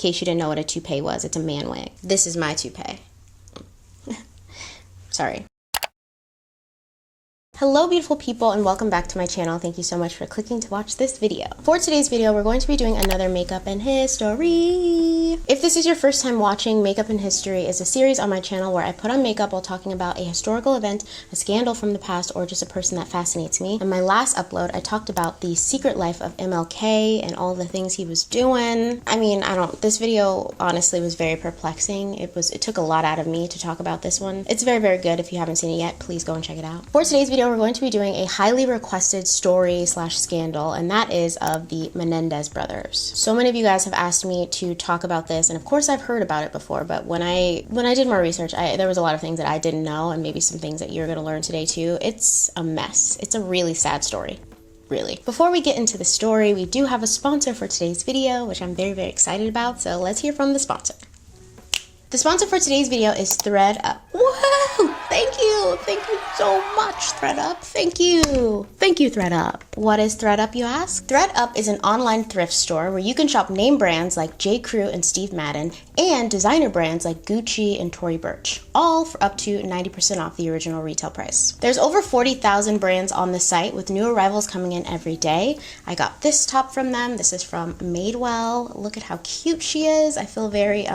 case you didn't know what a toupee was, it's a man wig. This is my toupee. Sorry. Hello beautiful people and welcome back to my channel. Thank you so much for clicking to watch this video. For today's video, we're going to be doing another makeup and history. If this is your first time watching, Makeup and History is a series on my channel where I put on makeup while talking about a historical event, a scandal from the past, or just a person that fascinates me. In my last upload, I talked about the secret life of MLK and all the things he was doing. I mean, this video honestly was very perplexing. It took a lot out of me to talk about this one. It's very, very good. If you haven't seen it yet, please go and check it out. For today's video, we're going to be doing a highly requested story / scandal, and that is of the Menendez brothers. So many of you guys have asked me to talk about this, and of course I've heard about it before, but when I did more research, there was a lot of things that I didn't know, and maybe some things that you're going to learn today too. It's a mess. It's a really sad story. Really. Before we get into the story, we do have a sponsor for today's video, which I'm very, very excited about, so let's hear from the sponsor. The sponsor for today's video is ThredUp. Whoa! Thank you! Thank you so much, ThredUp. Thank you! Thank you, ThredUp. What is ThredUp, you ask? ThredUp is an online thrift store where you can shop name brands like J. Crew and Steve Madden and designer brands like Gucci and Tory Burch, all for up to 90% off the original retail price. There's over 40,000 brands on the site with new arrivals coming in every day. I got this top from them. This is from Madewell. Look at how cute she is. I feel very,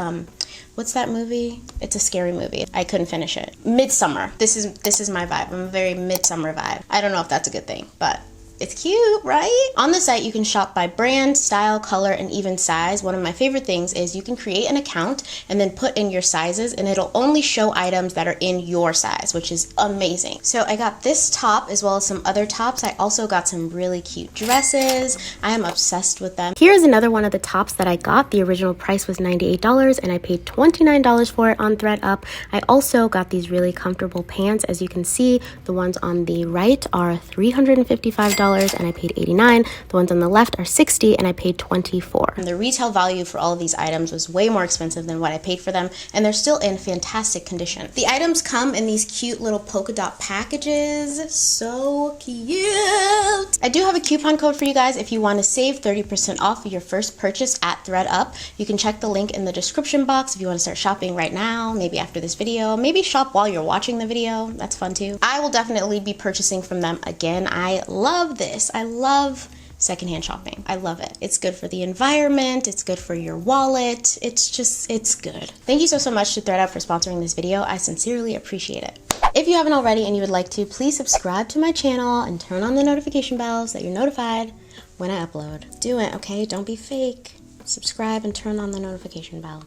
what's that movie? It's a scary movie. I couldn't finish it. Midsummer. This is my vibe. I'm a very midsummer vibe. I don't know if that's a good thing, but it's cute, right? On the site, you can shop by brand, style, color, and even size. One of my favorite things is you can create an account and then put in your sizes, and it'll only show items that are in your size, which is amazing. So I got this top as well as some other tops. I also got some really cute dresses. I am obsessed with them. Here's another one of the tops that I got. The original price was $98 and I paid $29 for it on ThredUp. I also got these really comfortable pants. As you can see, the ones on the right are $355 and I paid $89. The ones on the left are $60 and I paid $24. And the retail value for all of these items was way more expensive than what I paid for them, and they're still in fantastic condition. The items come in these cute little polka dot packages. So cute! I do have a coupon code for you guys if you want to save 30% off of your first purchase at ThredUp. You can check the link in the description box if you want to start shopping right now, maybe after this video, maybe shop while you're watching the video. That's fun too. I will definitely be purchasing from them again. I love this. I love secondhand shopping. I love it. It's good for the environment. It's good for your wallet. It's good. Thank you so much to ThredUp for sponsoring this video. I sincerely appreciate it. If you haven't already and you would like to, please subscribe to my channel and turn on the notification bell so that you're notified when I upload. Do it, okay? Don't be fake. Subscribe and turn on the notification bell.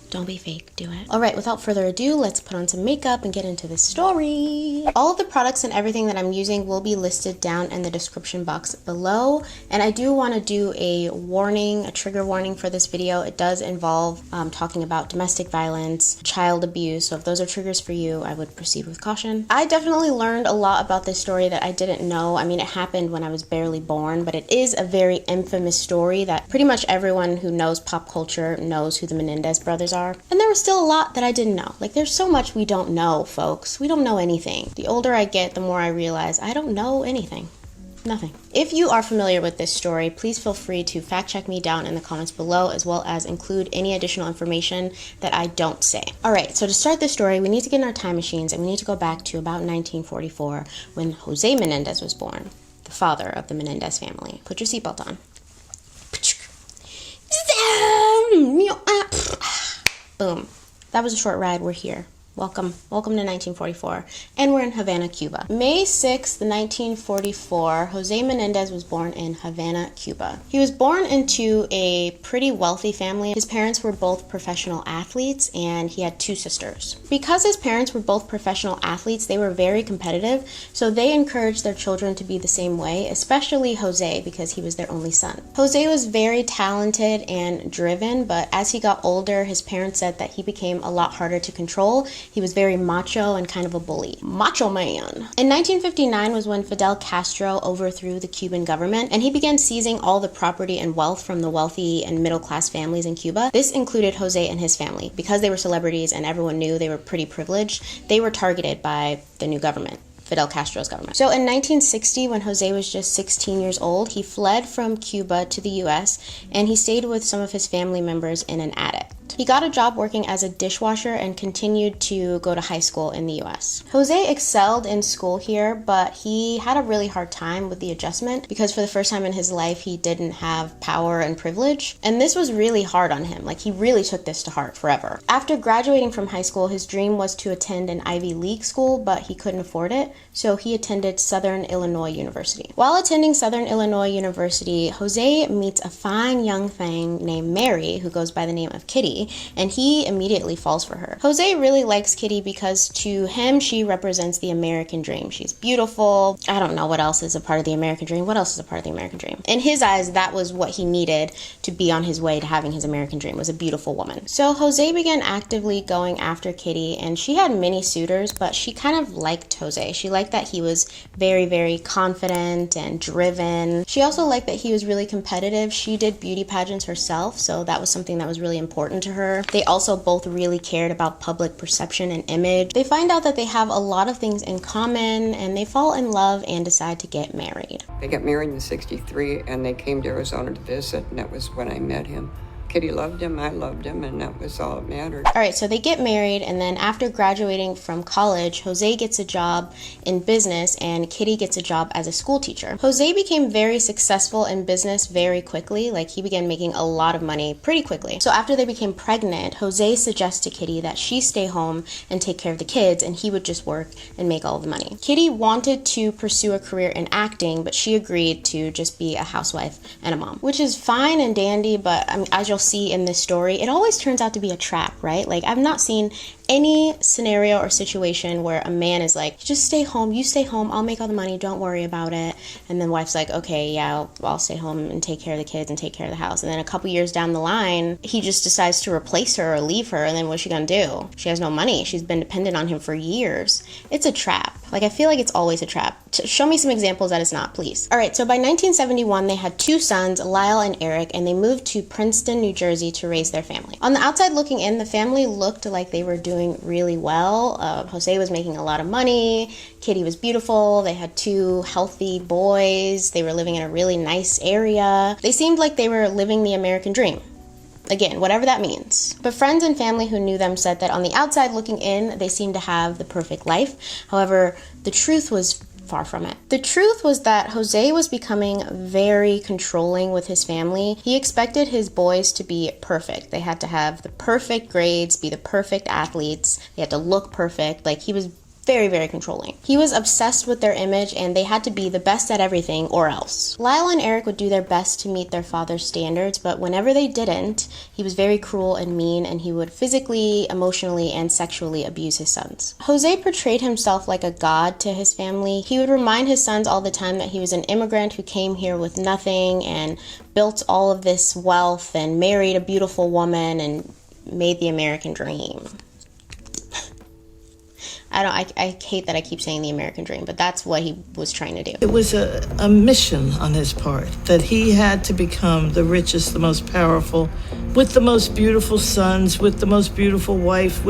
Don't be fake, do it. All right, without further ado, let's put on some makeup and get into the story. All of the products and everything that I'm using will be listed down in the description box below. And I do want to do a warning, a trigger warning for this video. It does involve talking about domestic violence, child abuse. So if those are triggers for you, I would proceed with caution. I definitely learned a lot about this story that I didn't know. I mean, it happened when I was barely born, but it is a very infamous story that pretty much everyone who knows pop culture knows who the Menendez brothers are. And there was still a lot that I didn't know. Like, there's so much we don't know, folks. We don't know anything. The older I get, the more I realize I don't know anything. Nothing. If you are familiar with this story, please feel free to fact check me down in the comments below, as well as include any additional information that I don't say. All right, so to start this story, we need to get in our time machines and we need to go back to about 1944 when Jose Menendez was born, the father of the Menendez family. Put your seatbelt on. Boom. That was a short ride. We're here. Welcome to 1944, and we're in Havana, Cuba. May 6th, 1944, Jose Menendez was born in Havana, Cuba. He was born into a pretty wealthy family. His parents were both professional athletes, and he had two sisters. Because his parents were both professional athletes, they were very competitive, so they encouraged their children to be the same way, especially Jose, because he was their only son. Jose was very talented and driven, but as he got older, his parents said that he became a lot harder to control. He was very macho and kind of a bully. Macho man. In 1959 was when Fidel Castro overthrew the Cuban government, and he began seizing all the property and wealth from the wealthy and middle-class families in Cuba. This included Jose and his family. Because they were celebrities and everyone knew they were pretty privileged, they were targeted by the new government. Fidel Castro's government. So in 1960, when Jose was just 16 years old, he fled from Cuba to the US, and he stayed with some of his family members in an attic. He got a job working as a dishwasher and continued to go to high school in the US. Jose excelled in school here, but he had a really hard time with the adjustment because for the first time in his life, he didn't have power and privilege. And this was really hard on him. Like, he really took this to heart forever. After graduating from high school, his dream was to attend an Ivy League school, but he couldn't afford it, so he attended Southern Illinois University. While attending Southern Illinois University, Jose meets a fine young thing named Mary, who goes by the name of Kitty, and he immediately falls for her. Jose really likes Kitty because to him, she represents the American dream. She's beautiful. I don't know what else is a part of the American dream. What else is a part of the American dream? In his eyes, that was what he needed to be on his way to having his American dream, was a beautiful woman. So Jose began actively going after Kitty, and she had many suitors, but she kind of liked Jose. She liked that he was very, very confident and driven. She also liked that he was really competitive. She did beauty pageants herself, so that was something that was really important to her. They also both really cared about public perception and image. They find out that they have a lot of things in common, and they fall in love and decide to get married. They got married in '63, and they came to Arizona to visit, and that was when I met him. Kitty loved him, I loved him, and that was all that mattered. All right, so they get married, and then after graduating from college, Jose gets a job in business, and Kitty gets a job as a school teacher. Jose became very successful in business very quickly. Like, he began making a lot of money pretty quickly. So after they became pregnant, Jose suggests to Kitty that she stay home and take care of the kids, and he would just work and make all of the money. Kitty wanted to pursue a career in acting, but she agreed to just be a housewife and a mom, which is fine and dandy, but I mean, as you'll see in this story, it always turns out to be a trap, right? Like, I've not seen any scenario or situation where a man is like, just stay home, you stay home, I'll make all the money, don't worry about it. And then wife's like, okay, yeah, I'll stay home and take care of the kids and take care of the house. And then a couple years down the line, he just decides to replace her or leave her, and then what's she gonna do? She has no money. She's been dependent on him for years. It's a trap. Like, I feel like it's always a trap. Show me some examples that it's not, please. All right, so by 1971, they had 2 sons, Lyle and Eric, and they moved to Princeton, New Jersey to raise their family. On the outside looking in, the family looked like they were doing really well. Jose was making a lot of money. Kitty was beautiful. They had 2 healthy boys. They were living in a really nice area. They seemed like they were living the American dream. Again, whatever that means. But friends and family who knew them said that on the outside looking in, they seemed to have the perfect life. However, the truth was far from it. The truth was that Jose was becoming very controlling with his family. He expected his boys to be perfect. They had to have the perfect grades, be the perfect athletes. They had to look perfect. Like, he was very, very controlling. He was obsessed with their image, and they had to be the best at everything or else. Lyle and Eric would do their best to meet their father's standards, but whenever they didn't, he was very cruel and mean, and he would physically, emotionally, and sexually abuse his sons. Jose portrayed himself like a god to his family. He would remind his sons all the time that he was an immigrant who came here with nothing and built all of this wealth and married a beautiful woman and made the American dream. I hate that I keep saying the American dream, but that's what he was trying to do. It was a mission on his part, that he had to become the richest, the most powerful, with the most beautiful sons, with the most beautiful wife,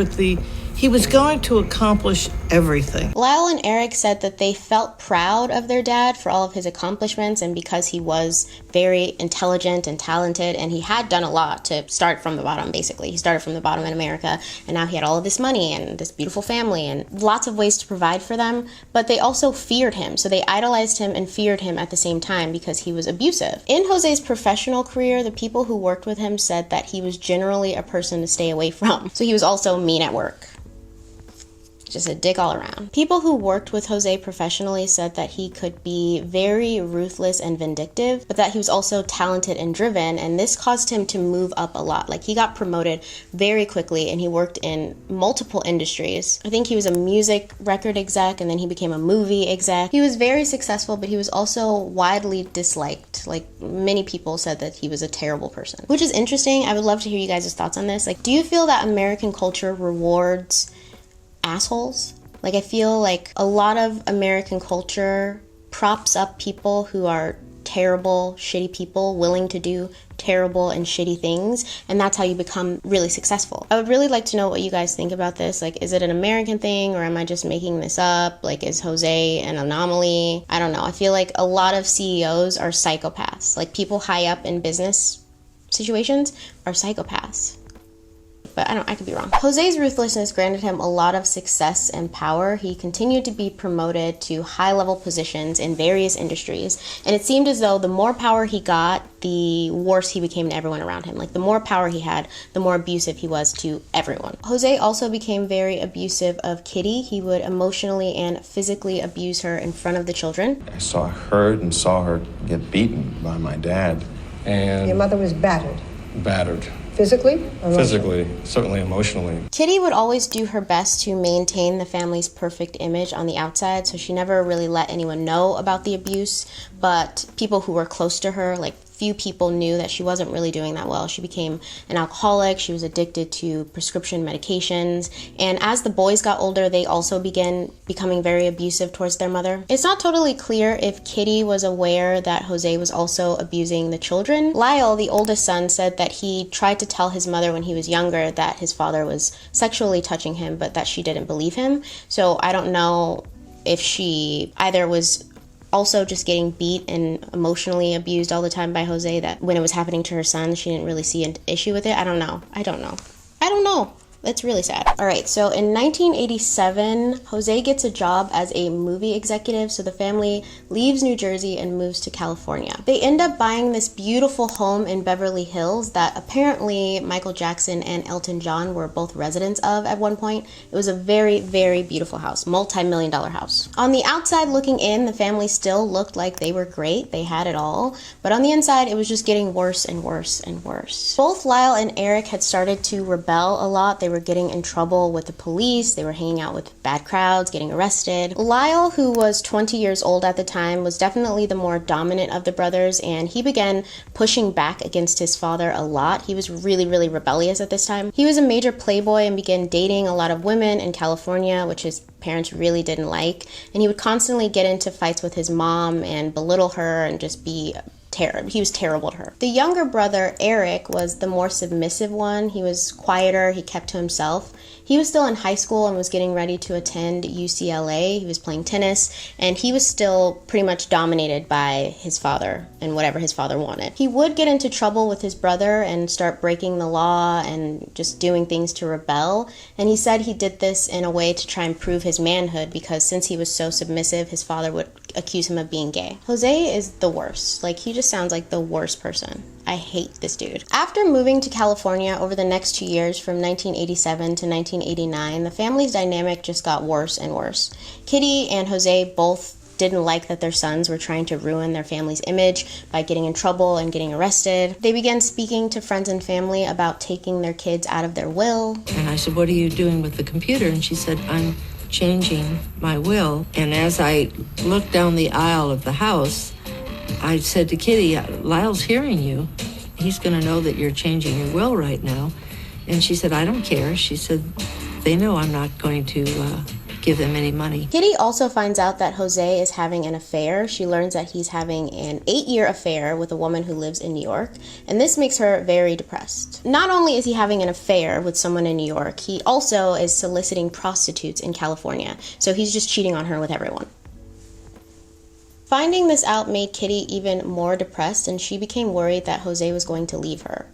he was going to accomplish everything. Lyle and Eric said that they felt proud of their dad for all of his accomplishments, and because he was very intelligent and talented, and he had done a lot to start from the bottom, basically. He started from the bottom in America, and now he had all of this money and this beautiful family and lots of ways to provide for them, but they also feared him. So they idolized him and feared him at the same time because he was abusive. In Jose's professional career, the people who worked with him said that he was generally a person to stay away from. So he was also mean at work. Just a dick all around. People who worked with Jose professionally said that he could be very ruthless and vindictive, but that he was also talented and driven, and this caused him to move up a lot. Like, he got promoted very quickly, and he worked in multiple industries. I think he was a music record exec, and then he became a movie exec. He was very successful, but he was also widely disliked. Like, many people said that he was a terrible person, which is interesting. I would love to hear you guys' thoughts on this. Like, do you feel that American culture rewards assholes? Like, I feel like a lot of American culture props up people who are terrible, shitty people willing to do terrible and shitty things, and that's how you become really successful. I would really like to know what you guys think about this. Like, is it an American thing, or am I just making this up? Like, is Jose an anomaly? I don't know. I feel like a lot of CEOs are psychopaths. Like, people high up in business situations are psychopaths. But I could be wrong. Jose's ruthlessness granted him a lot of success and power. He continued to be promoted to high-level positions in various industries, and it seemed as though the more power he got, the worse he became to everyone around him. Like, the more power he had, the more abusive he was to everyone. Jose also became very abusive of Kitty. He would emotionally and physically abuse her in front of the children. I heard and saw her get beaten by my dad. And your mother was battered? Battered. Physically? Emotionally? Physically, certainly emotionally. Kitty would always do her best to maintain the family's perfect image on the outside, so she never really let anyone know about the abuse, but people who were close to her, like few people, knew that she wasn't really doing that well. She became an alcoholic, she was addicted to prescription medications, and as the boys got older, they also began becoming very abusive towards their mother. It's not totally clear if Kitty was aware that Jose was also abusing the children. Lyle, the oldest son, said that he tried to tell his mother when he was younger that his father was sexually touching him, but that she didn't believe him. So I don't know if she either was also just getting beat and emotionally abused all the time by Jose, that when it was happening to her son, she didn't really see an issue with it. I don't know. That's really sad. All right, so in 1987, Jose gets a job as a movie executive, so the family leaves New Jersey and moves to California. They end up buying this beautiful home in Beverly Hills that apparently Michael Jackson and Elton John were both residents of at one point. It was a very, very beautiful house, multi-million-dollar house. On the outside looking in, the family still looked like they were great. They had it all. But on the inside, it was just getting worse and worse and worse. Both Lyle and Eric had started to rebel a lot. They were getting in trouble with the police. They were hanging out with bad crowds, getting arrested. Lyle, who was 20 years old at the time, was definitely the more dominant of the brothers, and he began pushing back against his father a lot. He was really, really rebellious at this time. He was a major playboy and began dating a lot of women in California, which his parents really didn't like, and he would constantly get into fights with his mom and belittle her and just be he was terrible to her. The younger brother, Eric, was the more submissive one. He was quieter, he kept to himself. He was still in high school and was getting ready to attend UCLA. He was playing tennis, and he was still pretty much dominated by his father and whatever his father wanted. He would get into trouble with his brother and start breaking the law and just doing things to rebel, and he said he did this in a way to try and prove his manhood, because since he was so submissive, his father would accuse him of being gay. Jose is the worst. Like, he just sounds like the worst person. I hate this dude. After moving to California over the next 2 years, from 1987 to 1989, the family's dynamic just got worse and worse. Kitty and Jose both didn't like that their sons were trying to ruin their family's image by getting in trouble and getting arrested. They began speaking to friends and family about taking their kids out of their will. And I said, "What are you doing with the computer?" And she said, "I'm changing my will." And as I looked down the aisle of the house, I said to Kitty, "Lyle's hearing you. He's going to know that you're changing your will right now." And she said, "I don't care." She said, "They know I'm not going to give them any money." Kitty also finds out that Jose is having an affair. She learns that he's having an 8-year affair with a woman who lives in New York, and this makes her very depressed. Not only is he having an affair with someone in New York, he also is soliciting prostitutes in California, so he's just cheating on her with everyone. Finding this out made Kitty even more depressed, and she became worried that Jose was going to leave her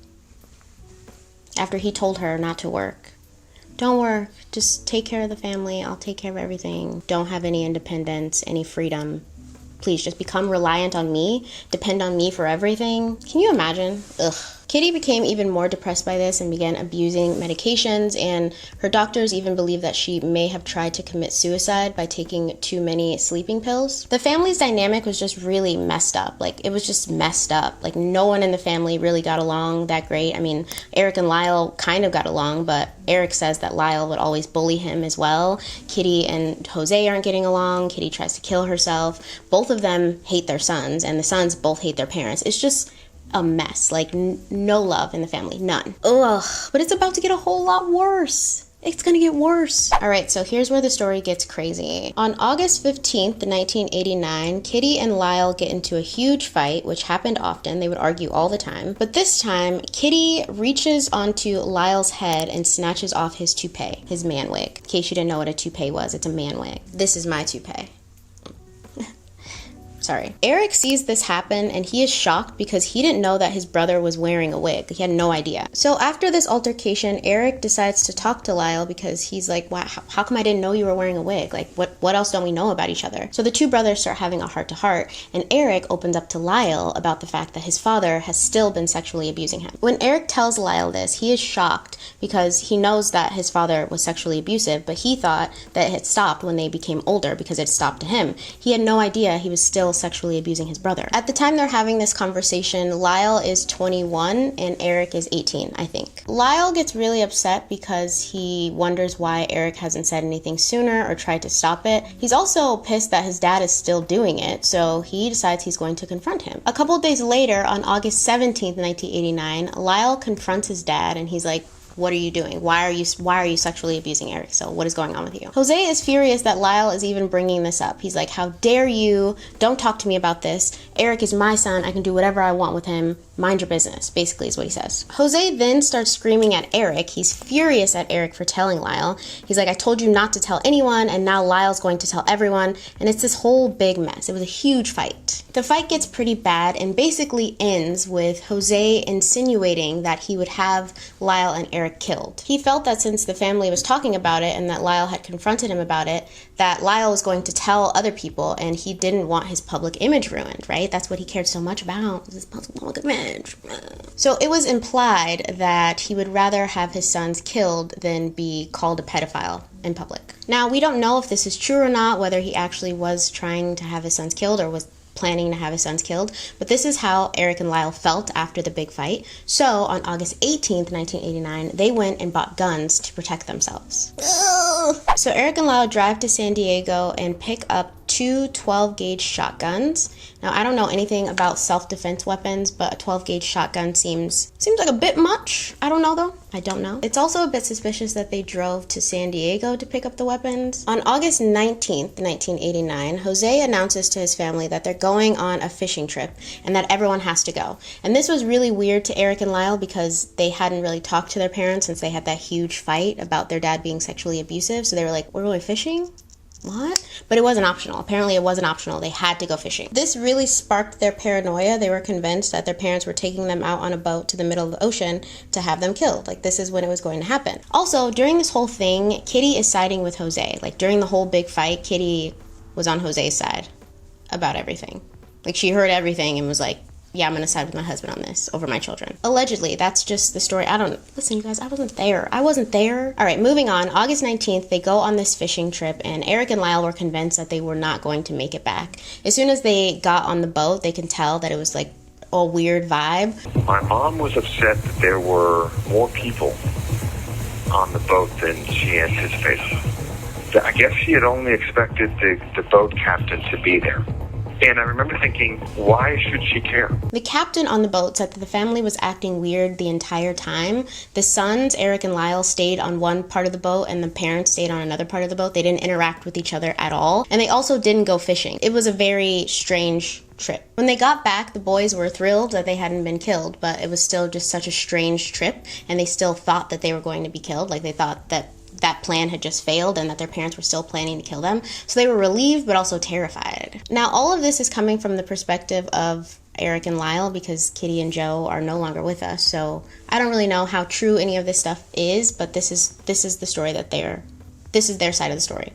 after he told her not to work. Don't work, just take care of the family, I'll take care of everything. Don't have any independence, any freedom. Please just become reliant on me, depend on me for everything. Can you imagine? Ugh. Kitty became even more depressed by this and began abusing medications, and her doctors even believe that she may have tried to commit suicide by taking too many sleeping pills. The family's dynamic was just really messed up. Like, it was just messed up. Like, no one in the family really got along that great. I mean, Eric and Lyle kind of got along, but Eric says that Lyle would always bully him as well. Kitty and Jose aren't getting along. Kitty tries to kill herself. Both of them hate their sons, and the sons both hate their parents. It's just a mess. Like, no love in the family, none. Ugh, but it's about to get a whole lot worse. It's gonna get worse. All right, so here's where the story gets crazy. On August 15th, 1989, Kitty and Lyle get into a huge fight, which happened often. They would argue all the time. But this time, Kitty reaches onto Lyle's head and snatches off his toupee, his man wig. In case you didn't know what a toupee was, it's a man wig. This is my toupee. Sorry. Eric sees this happen and he is shocked because he didn't know that his brother was wearing a wig. He had no idea. So after this altercation, Eric decides to talk to Lyle because he's like, wow, how come I didn't know you were wearing a wig? Like, what else don't we know about each other? So the two brothers start having a heart-to-heart, and Eric opens up to Lyle about the fact that his father has still been sexually abusing him. When Eric tells Lyle this, he is shocked because he knows that his father was sexually abusive, but he thought that it had stopped when they became older because it stopped to him. He had no idea he was still sexually abusing his brother. At the time they're having this conversation, Lyle is 21 and Eric is 18, I think. Lyle gets really upset because he wonders why Eric hasn't said anything sooner or tried to stop it. He's also pissed that his dad is still doing it, so he decides he's going to confront him. A couple days later, on August 17th, 1989, Lyle confronts his dad and he's like, what are you doing? Why are you sexually abusing Eric? So what is going on with you? Jose is furious that Lyle is even bringing this up. He's like, how dare you? Don't talk to me about this. Eric is my son. I can do whatever I want with him. Mind your business, basically is what he says. Jose then starts screaming at Eric. He's furious at Eric for telling Lyle. He's like, I told you not to tell anyone, and now Lyle's going to tell everyone, and it's this whole big mess. It was a huge fight. The fight gets pretty bad and basically ends with Jose insinuating that he would have Lyle and Eric killed. He felt that since the family was talking about it and that Lyle had confronted him about it, that Lyle was going to tell other people, and he didn't want his public image ruined, right? That's what he cared so much about, his public image. So it was implied that he would rather have his sons killed than be called a pedophile in public. Now, we don't know if this is true or not, whether he actually was trying to have his sons killed or was planning to have his sons killed, but this is how Eric and Lyle felt after the big fight. So on August 18th, 1989, they went and bought guns to protect themselves. So Eric and Lyle drive to San Diego and pick up two 12-gauge shotguns. Now, I don't know anything about self-defense weapons, but a 12-gauge shotgun seems like a bit much. I don't know, though. I don't know. It's also a bit suspicious that they drove to San Diego to pick up the weapons. On August 19th, 1989, Jose announces to his family that they're going on a fishing trip and that everyone has to go. And this was really weird to Eric and Lyle because they hadn't really talked to their parents since they had that huge fight about their dad being sexually abusive. So they were like, we're going fishing? What? But it wasn't optional. Apparently it wasn't optional. They had to go fishing. This really sparked their paranoia. They were convinced that their parents were taking them out on a boat to the middle of the ocean to have them killed. Like, this is when it was going to happen. Also, during this whole thing, Kitty is siding with Jose. Like, during the whole big fight, Kitty was on Jose's side about everything. Like, she heard everything and was like, yeah, I'm going to side with my husband on this over my children. Allegedly, that's just the story. Listen, you guys, I wasn't there. All right, moving on. August 19th, they go on this fishing trip, and Eric and Lyle were convinced that they were not going to make it back. As soon as they got on the boat, they can tell that it was like a weird vibe. My mom was upset that there were more people on the boat than she anticipated. I guess she had only expected the boat captain to be there. And I remember thinking, why should she care? The captain on the boat said that the family was acting weird the entire time. The sons, Eric and Lyle, stayed on one part of the boat and the parents stayed on another part of the boat. They didn't interact with each other at all. And they also didn't go fishing. It was a very strange trip. When they got back, the boys were thrilled that they hadn't been killed, but it was still just such a strange trip, and they still thought that they were going to be killed. Like, they thought that plan had just failed and that their parents were still planning to kill them. So they were relieved but also terrified. Now, all of this is coming from the perspective of Eric and Lyle because Kitty and Joe are no longer with us. So I don't really know how true any of this stuff is, but this is the story that this is their side of the story.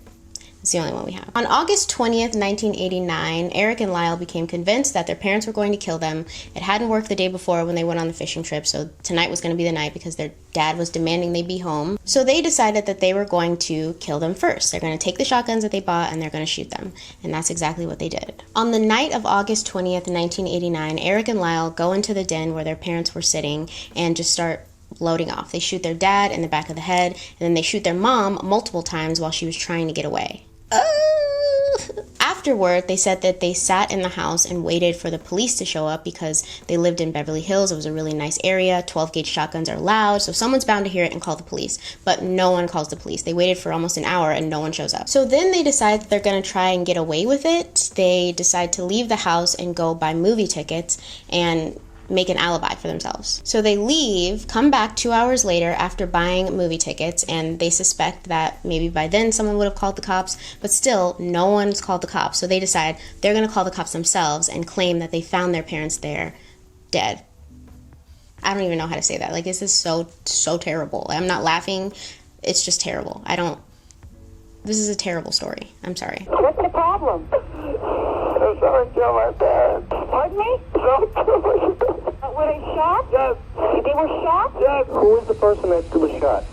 It's the only one we have. On August 20th, 1989, Eric and Lyle became convinced that their parents were going to kill them. It hadn't worked the day before when they went on the fishing trip, so tonight was going to be the night because their dad was demanding they be home. So they decided that they were going to kill them first. They're going to take the shotguns that they bought and they're going to shoot them. And that's exactly what they did. On the night of August 20th, 1989, Eric and Lyle go into the den where their parents were sitting and just start loading off. They shoot their dad in the back of the head, and then they shoot their mom multiple times while she was trying to get away. After Afterward, they said that they sat in the house and waited for the police to show up because they lived in Beverly Hills. It was a really nice area. 12-gauge shotguns are loud, so someone's bound to hear it and call the police. But no one calls the police. They waited for almost an hour and no one shows up. So then they decide that they're going to try and get away with it. They decide to leave the house and go buy movie tickets and make an alibi for themselves. So they leave, come back 2 hours later after buying movie tickets, and they suspect that maybe by then someone would have called the cops, but still no one's called the cops. So they decide they're going to call the cops themselves and claim that they found their parents there dead. I don't even know how to say that. Like, this is so terrible. I'm not laughing. It's just terrible. This is a terrible story. I'm sorry. What's the problem? Someone killed my parents. Pardon me? Were they shot? Yes. They were shot? Yes. Who was the person that was shot?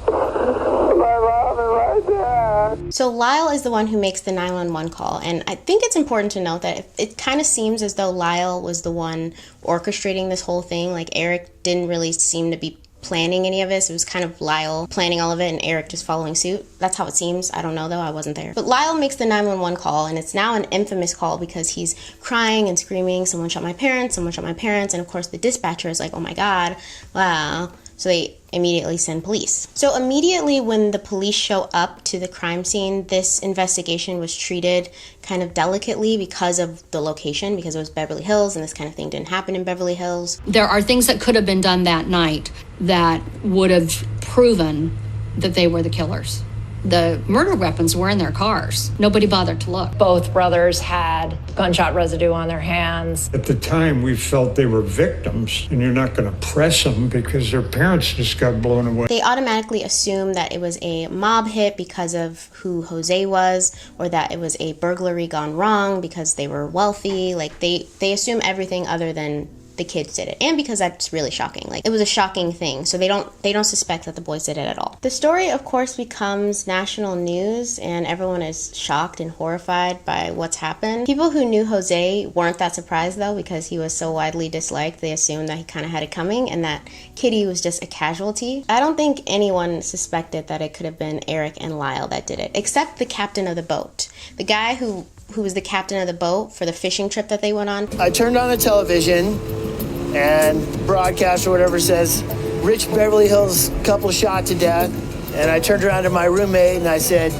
My mom and my dad. So Lyle is the one who makes the 911 call, and I think it's important to note that it kind of seems as though Lyle was the one orchestrating this whole thing. Like, Eric didn't really seem to be planning any of this. It was kind of Lyle planning all of it and Eric just following suit. That's how it seems. I don't know though, I wasn't there. But Lyle makes the 911 call, and it's now an infamous call because he's crying and screaming, someone shot my parents, someone shot my parents, and of course the dispatcher is like, oh my god, wow. So they immediately send police. So immediately when the police show up to the crime scene, this investigation was treated kind of delicately because of the location, because it was Beverly Hills and this kind of thing didn't happen in Beverly Hills. There are things that could have been done that night that would have proven that they were the killers. The murder weapons were in their cars. Nobody bothered to look. Both brothers had gunshot residue on their hands. At the time, we felt they were victims, and you're not going to press them because their parents just got blown away. They automatically assume that it was a mob hit because of who Jose was, or that it was a burglary gone wrong because they were wealthy. Like, they assume everything other than the kids did it, and because that's really shocking. Like, it was a shocking thing, so they don't suspect that the boys did it at all. The story, of course, becomes national news, and everyone is shocked and horrified by what's happened. People who knew Jose weren't that surprised though, because he was so widely disliked. They assumed that he kind of had it coming and that Kitty was just a casualty. I don't think anyone suspected that it could have been Eric and Lyle that did it, except the captain of the boat. The guy who was the captain of the boat for the fishing trip that they went on. I turned on the television and broadcast or whatever says, rich Beverly Hills couple shot to death. And I turned around to my roommate and I said,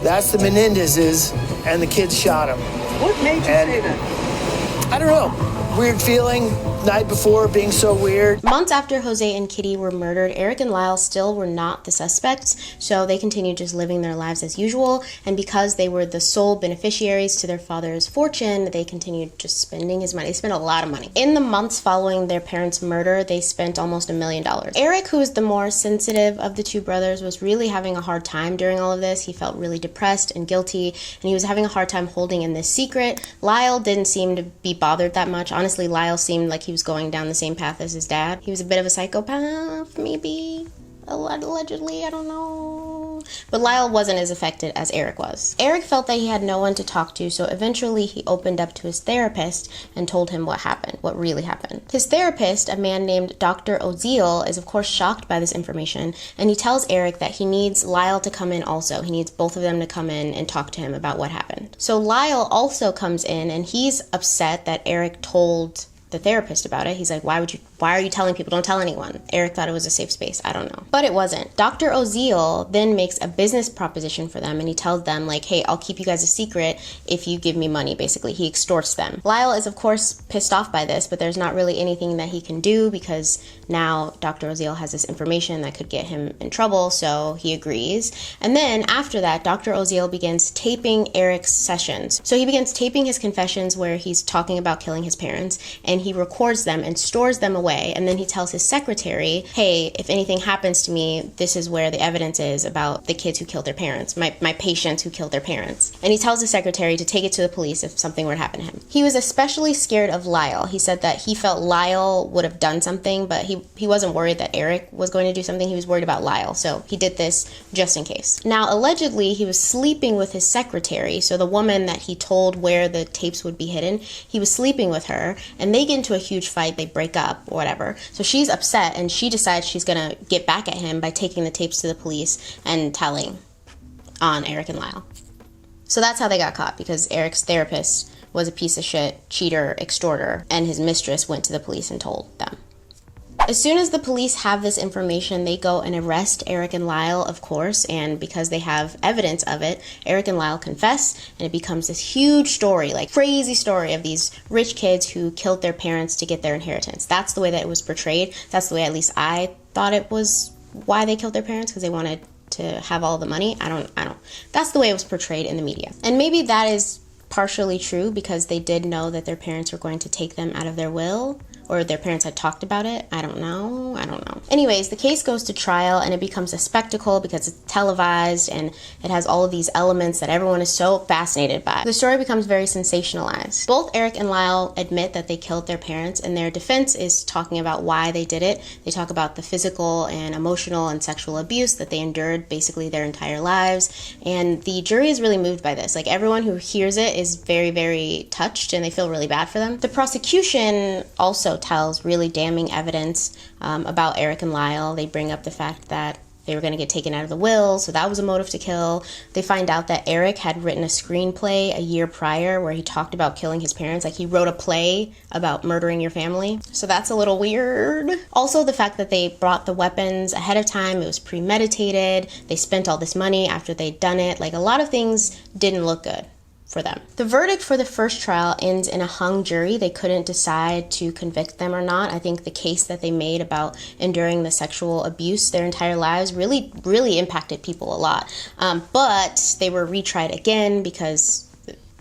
that's the Menendezes, and the kids shot him. What made you say that? I don't know. Weird feeling, night before, being so weird. Months after Jose and Kitty were murdered, Eric and Lyle still were not the suspects, so they continued just living their lives as usual, and because they were the sole beneficiaries to their father's fortune, they continued just spending his money. They spent a lot of money. In the months following their parents' murder, they spent almost $1 million. Eric, who is the more sensitive of the two brothers, was really having a hard time during all of this. He felt really depressed and guilty, and he was having a hard time holding in this secret. Lyle didn't seem to be bothered that much. Honestly, Lyle seemed like he was going down the same path as his dad. He was a bit of a psychopath, maybe. Allegedly, I don't know. But Lyle wasn't as affected as Eric was. Eric felt that he had no one to talk to, so eventually he opened up to his therapist and told him what happened, what really happened. His therapist, a man named Dr. Oziel, is of course shocked by this information, and he tells Eric that he needs Lyle to come in also. He needs both of them to come in and talk to him about what happened. So Lyle also comes in, and he's upset that Eric told the therapist about it. He's like, why are you telling people? Don't tell anyone. Eric thought it was a safe space. I don't know. But it wasn't. Dr. Oziel then makes a business proposition for them, and he tells them, like, hey, I'll keep you guys a secret if you give me money, basically. He extorts them. Lyle is, of course, pissed off by this, but there's not really anything that he can do because now Dr. Oziel has this information that could get him in trouble, so he agrees. And then after that, Dr. Oziel begins taping Eric's sessions. So he begins taping his confessions where he's talking about killing his parents, and he records them and stores them away, and then he tells his secretary, hey, if anything happens to me, this is where the evidence is about the kids who killed their parents, my patients who killed their parents. And he tells his secretary to take it to the police if something were to happen to him. He was especially scared of Lyle. He said that he felt Lyle would have done something, but he wasn't worried that Eric was going to do something. He was worried about Lyle, so he did this just in case. Now, allegedly, he was sleeping with his secretary, so the woman that he told where the tapes would be hidden, he was sleeping with her, and they get into a huge fight. They break up or whatever. So she's upset, and she decides she's gonna get back at him by taking the tapes to the police and telling on Eric and Lyle. So that's how they got caught, because Eric's therapist was a piece of shit, cheater, extorter, and his mistress went to the police and told them. As soon as the police have this information, they go and arrest Eric and Lyle, of course, and because they have evidence of it, Eric and Lyle confess, and it becomes this huge story, like crazy story of these rich kids who killed their parents to get their inheritance. That's the way that it was portrayed. That's the way at least I thought it was why they killed their parents, because they wanted to have all the money. I don't. That's the way it was portrayed in the media. And maybe that is partially true because they did know that their parents were going to take them out of their will, or their parents had talked about it. I don't know. Anyways, the case goes to trial and it becomes a spectacle because it's televised and it has all of these elements that everyone is so fascinated by. The story becomes very sensationalized. Both Eric and Lyle admit that they killed their parents, and their defense is talking about why they did it. They talk about the physical and emotional and sexual abuse that they endured basically their entire lives. And the jury is really moved by this. Like, everyone who hears it is very, very touched and they feel really bad for them. The prosecution also tells really damning evidence about Eric and Lyle. They bring up the fact that they were going to get taken out of the will, so that was a motive to kill. They find out that Eric had written a screenplay a year prior where he talked about killing his parents. Like, he wrote a play about murdering your family. So that's a little weird. Also, the fact that they brought the weapons ahead of time, it was premeditated. They spent all this money after they'd done it. Like, a lot of things didn't look good for them. The verdict for the first trial ends in a hung jury. They couldn't decide to convict them or not. I think the case that they made about enduring the sexual abuse their entire lives really impacted people a lot. But they were retried again because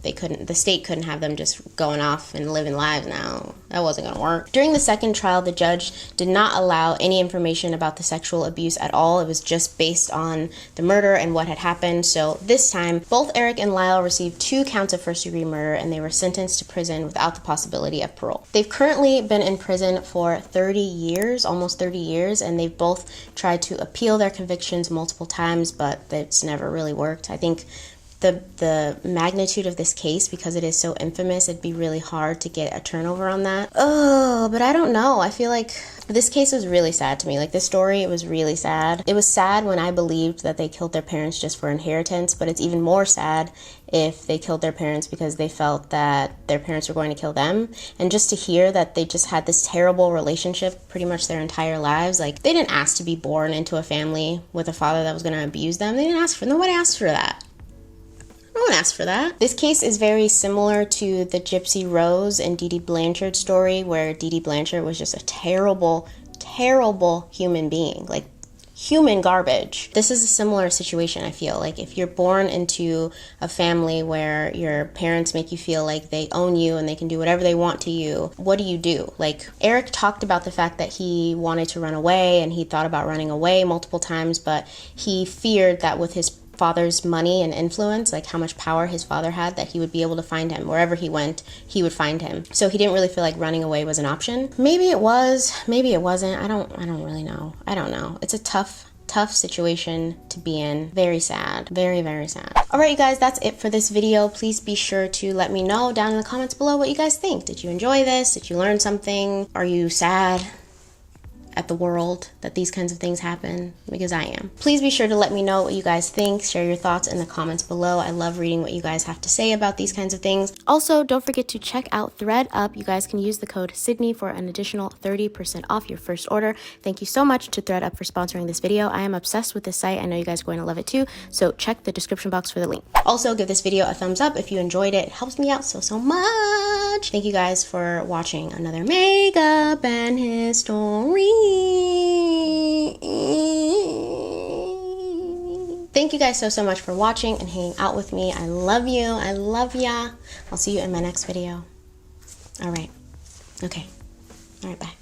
the state couldn't have them just going off and living lives now. That wasn't gonna work. During the second trial, the judge did not allow any information about the sexual abuse at all. It was just based on the murder and what had happened. So this time, both Eric and Lyle received 2 counts of first-degree murder, and they were sentenced to prison without the possibility of parole. They've currently been in prison for 30 years, almost 30 years, and they've both tried to appeal their convictions multiple times, but it's never really worked. I think the magnitude of this case, because it is so infamous, it'd be really hard to get a turnover on that. Oh, but I don't know. I feel like this case was really sad to me. Like, this story, it was really sad. It was sad when I believed that they killed their parents just for inheritance, but it's even more sad if they killed their parents because they felt that their parents were going to kill them. And just to hear that they just had this terrible relationship pretty much their entire lives. Like, they didn't ask to be born into a family with a father that was going to abuse them. Nobody asked for that. No one asked for that. This case is very similar to the Gypsy Rose and Dee Dee Blanchard story, where Dee Dee Blanchard was just a terrible, terrible human being. Like, human garbage. This is a similar situation, I feel. Like, if you're born into a family where your parents make you feel like they own you and they can do whatever they want to you, what do? Like, Eric talked about the fact that he wanted to run away and he thought about running away multiple times, but he feared that with his father's money and influence, like how much power his father had, that he would be able to find him. Wherever he went, he would find him. So he didn't really feel like running away was an option. Maybe it was, maybe it wasn't. I don't really know. I don't know. It's a tough situation to be in. Very sad. Very, very sad. Alright, you guys, that's it for this video. Please be sure to let me know down in the comments below what you guys think. Did you enjoy this? Did you learn something? Are you sad at the world that these kinds of things happen? Because I am. Please be sure to let me know what you guys think. Share your thoughts in the comments below. I love reading what you guys have to say about these kinds of things. Also, don't forget to check out ThredUp. You guys can use the code Cydnee for an additional 30% off your first order. Thank you so much to ThredUp for sponsoring this video. I am obsessed with this site. I know you guys are going to love it too, so check the description box for the link. Also, give this video a thumbs up if you enjoyed it. It helps me out so much. Thank you guys for watching another makeup and history. Thank you guys so much for watching and hanging out with me. I love you. I love ya. I'll see you in my next video. All right. Okay. All right, bye.